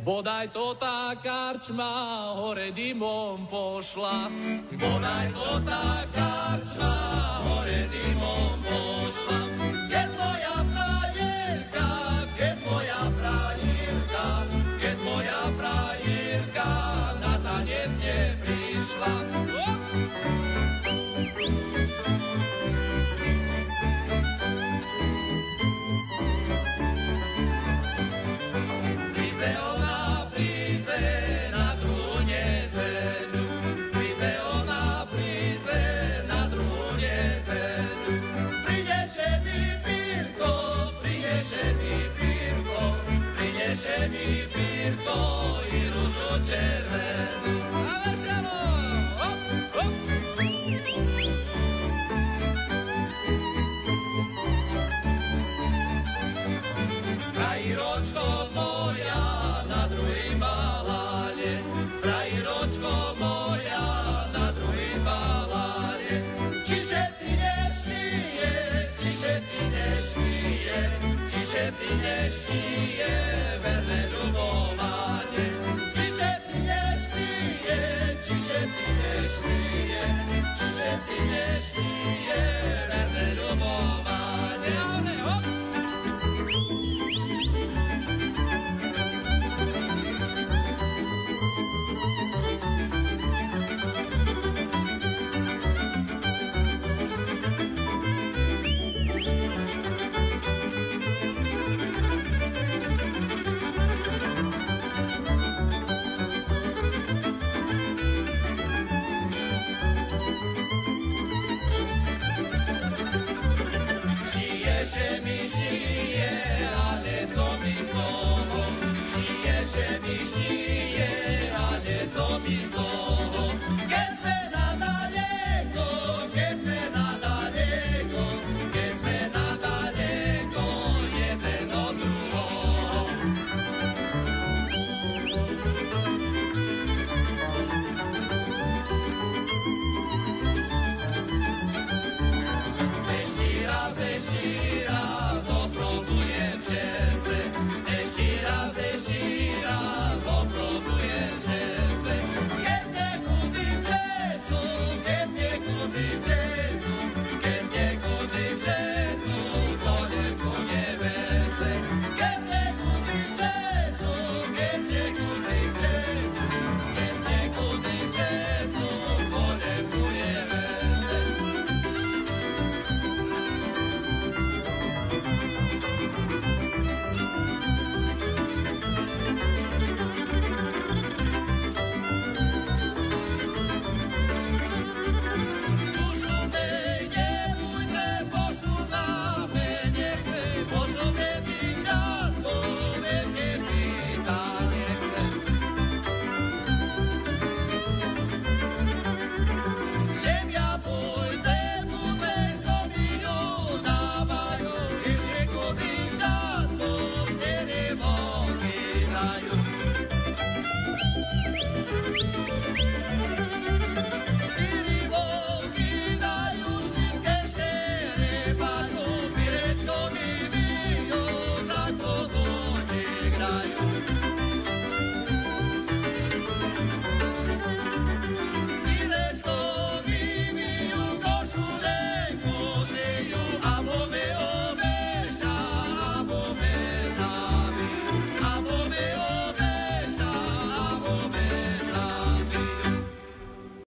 Bodaj to tá karčma hore dymom pošla. Bodaj to tá karčma hore dymom pošla. Keď moja frajerka, keď moja frajerka, keď moja frajerka na tanec neprišla. Mi pírko i rúžu červenú. A veselo! Hop, hop! Frajiročko moja na druhým baláne, frajiročko moja na druhým baláne. Či všetci nešníje, či všetci nešníje, či všetci nešníje, verné ľubovanie. Či všetci nešníje, či všetci nešníje, či všetci nešníje.